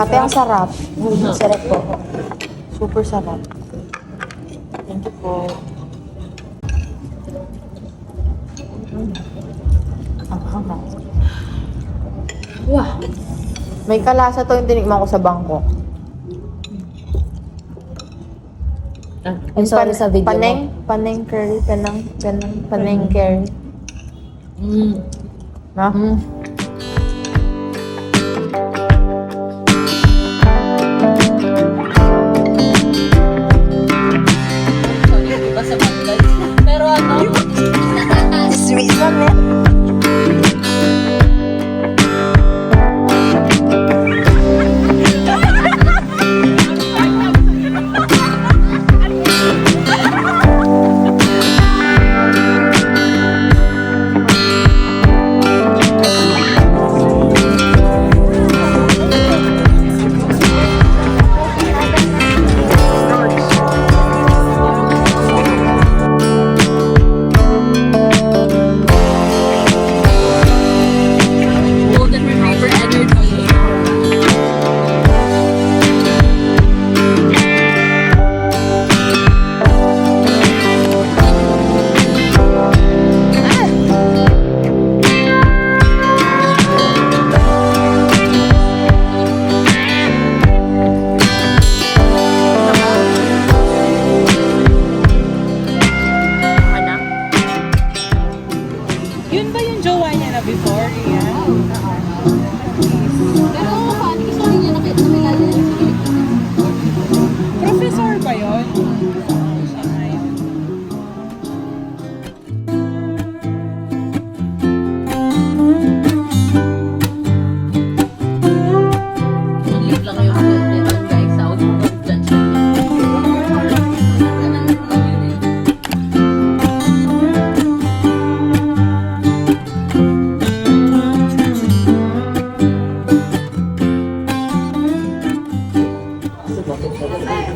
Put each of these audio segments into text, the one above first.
Ate, ang sarap. Sarap po. Super sarap. Thank you po. Ang hanga. Wah! May kalasa to yung tinikman ko sa bangko. I'm sorry sa video paneng, mo. Paneng curry. Paneng curry. Ha? Iba sa bagay. Pero ano? Sweet naman. Golden Retriever energy. Yun ba yung jowa niya na before? Yeah. Pero funny kasi hindi niya nakita na Professor ba yun? Siya nga yun. Live lang yung meron guys. Out of judgment.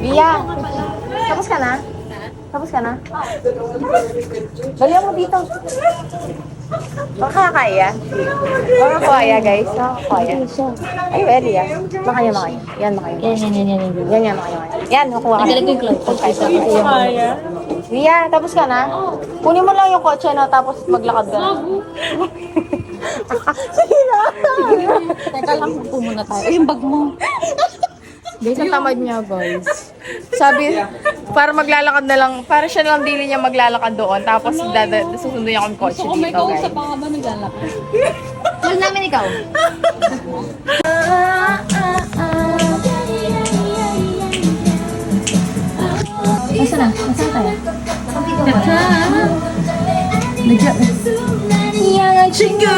Bia! Tapos ka na? Tapos ka na? Dali mo dito. Baka kaya? Baka kaya, guys. Baka kaya. Ay, well, yan. Makaya. Yan, makaya. Yan, makaya. Yan, makuha ka. Nagalit ko yung cloud. Kaya? Bia, tapos ka na? Kunin mo lang yung kotse, no? Tapos maglakad ka na. Teka lang, upo muna tayo. Ay, yung bag mo. Guys, ang tamad niya, guys. Sabi, para maglalakad na lang, para siya lang dili niya maglalakad doon, tapos susundo niya akong kotse So, kung may dito, guys. kausap pa ka ba naglalakad? Mahal namin ikaw. Nasaan na? Nasaan tayo? Yang 친구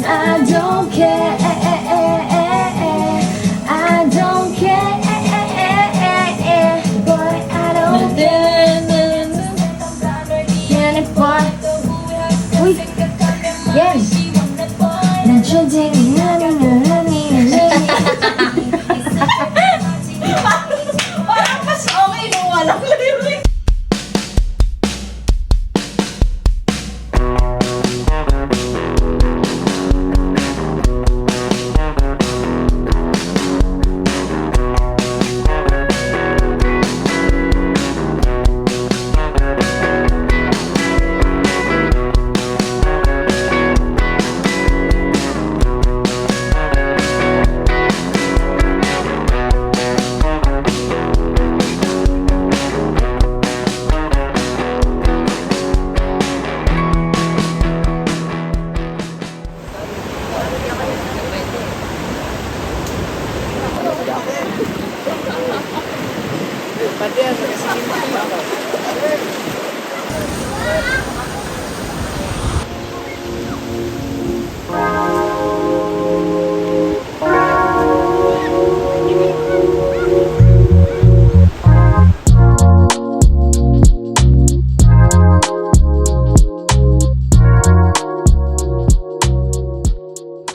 I don't care. I don't care. Boy, I don't care. Yan it, boy. Uy! Yan! Nandiyan Parang mas okay nung walang lyrics.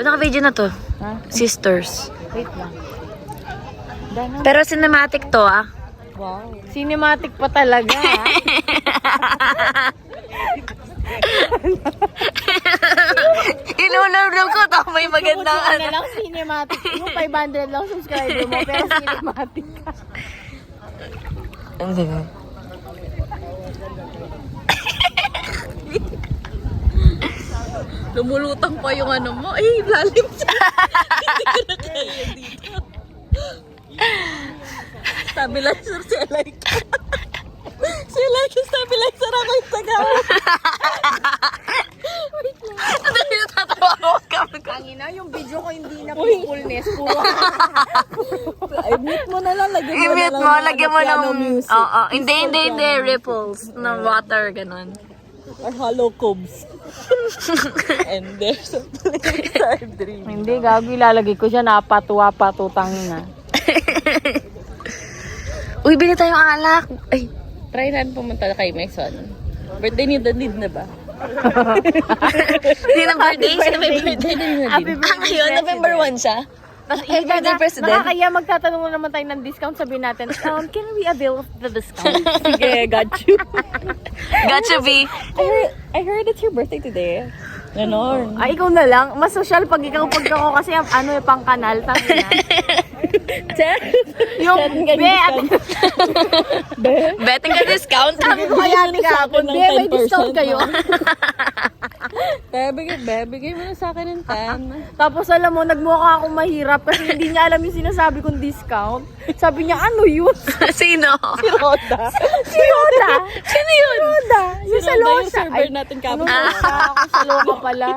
Naka-video na to. Ha? Sisters. Wait lang. Pero cinematic to ah. Wow. Cinematic pa talaga, ha? Ilulog ko na lang cinematic. Yung 500 lang subscriber mo, pero cinematic ka. Hindi. Lumulutang pa yung ano mo. Ay, lalim siya. Hindi ko na kaya dito. Stabilizer si Elijah. Si Elijah stabilizer ako yung tagawa. Hindi natatawa ako ka. Ang ina, yung video ko hindi na fullness. Puro. I-mute mo na lang. I-mute mo, lagyan mo piano ng... music. Oo, hindi, ripples ng water, ganun. Or hollow cubes. And there's a place our dream. Hindi, gago, ilalagay ko siya. Napatuwa-patutang na. Uy, bili tayong alak. Ay, Try natin pumunta kay Mason. Birthday ni Danid na ba? hindi na birthday. Siya may birthday. Happy Ah, ngayon, November 1 siya. Happy birthday, President. Nakakaya magtatanong naman tayo ng discount. Sabihin natin, can we avail of the discount? Sige, got you. Gotcha, B. I heard it's your birthday today. Ganon. Ay, ikaw na lang. Mas social pag ikaw pag ako kasi pang kanal. Tama na. Yung, Betting ka discount. sabi ko kaya ni Kapon, may discount kayo. Bigay mo na sa akin ng 10. Tapos alam mo, nagmukha akong mahirap kasi hindi niya alam yung sinasabi kong discount. Sabi niya, ano yun? Sino? Si Roda. Si Roda. Sino yun? Roda. Yung sa Roda yung Losa. server natin kapon. Ako sa Loka pala.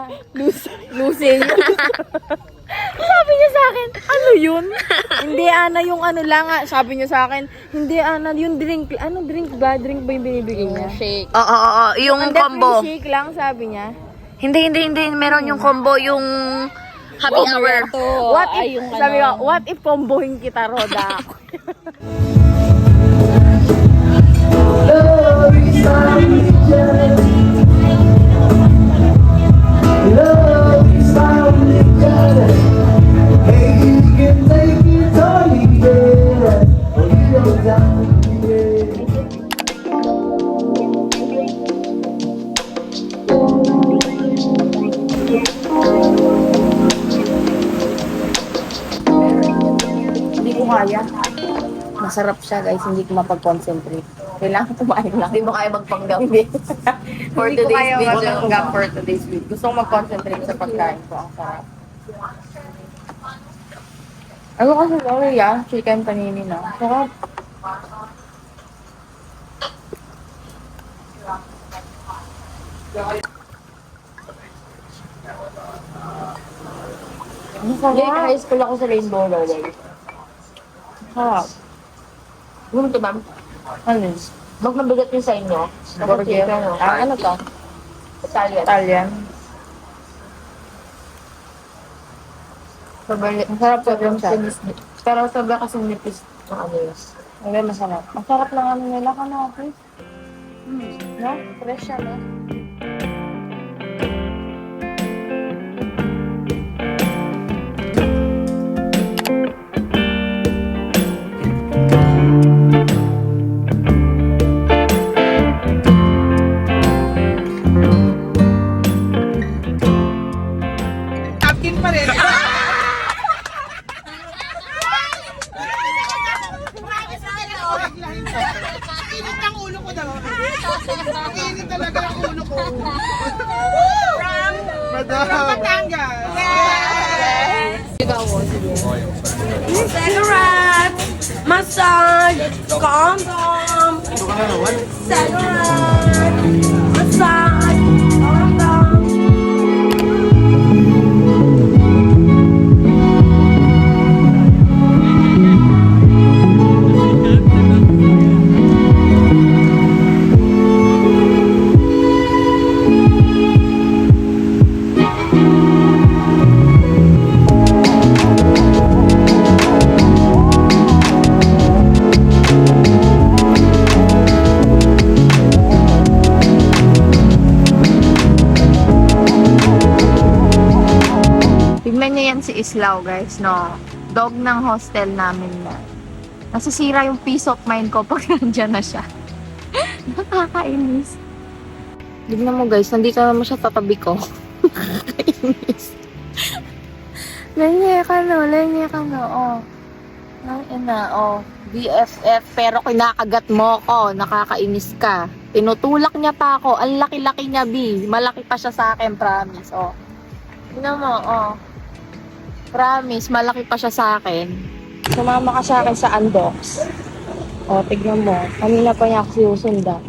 Lucy. Sabi niya sa akin, ano yun? Hindi, Ana, yung ano lang. Sabi niya sa akin, hindi, Ana, yung drink. Ano drink ba? Drink ba yung binibigay niya? Shake. Oo. Yung Hindi, combo. free shake lang, sabi niya. Hindi. Meron yung combo, yung happy hour. What if, yung sabi ko, what if combohin kita, Roda? Hindi ko kaya. Masarap siya, guys. Hindi ko mapag-concentrate. Kailangan kumain lang. Hindi mo kaya magpanggap. Hindi. For Hindi ko today's kaya video. magpanggap for today's video. Gusto ko mag-concentrate sa pagkain ko. Ang sarap. Ano kasi sorry chicken panini na. Sarap. Jake, high school ako sa Rainbow Roller. Sarap. Ano to, ma'am? Ano yun? Bag mabigat yun sa inyo. Burger. Ano to? Italian. Italian. Ang sarap sa rin siya. Pero sobra kasi nipis ng ano yun. Hindi, masarap. Masarap lang ano nila ka na, please. No? Fresh siya, no? Cigarette! Massage! Condom! Cigarette! Massage! Condom! Tignan niyo yan si Islaw, guys, no? Dog ng hostel namin na. Nasisira yung peace of mind ko pag nandyan na siya. Nakakainis. Tignan mo, guys, nandito naman siya tatabi ko. Nakakainis. Lenye ka no, oh. Ang ina, oh. BFF, pero kinakagat mo ko, nakakainis ka. Tinutulak niya pa ako, ang laki-laki niya, B. Malaki pa siya sa akin, promise, oh. Tingnan mo, oh. Promise, malaki pa siya sa akin. Sumama ka sa akin sa unbox. Oh, tignan mo. Kanina pa niya ako sinusundan.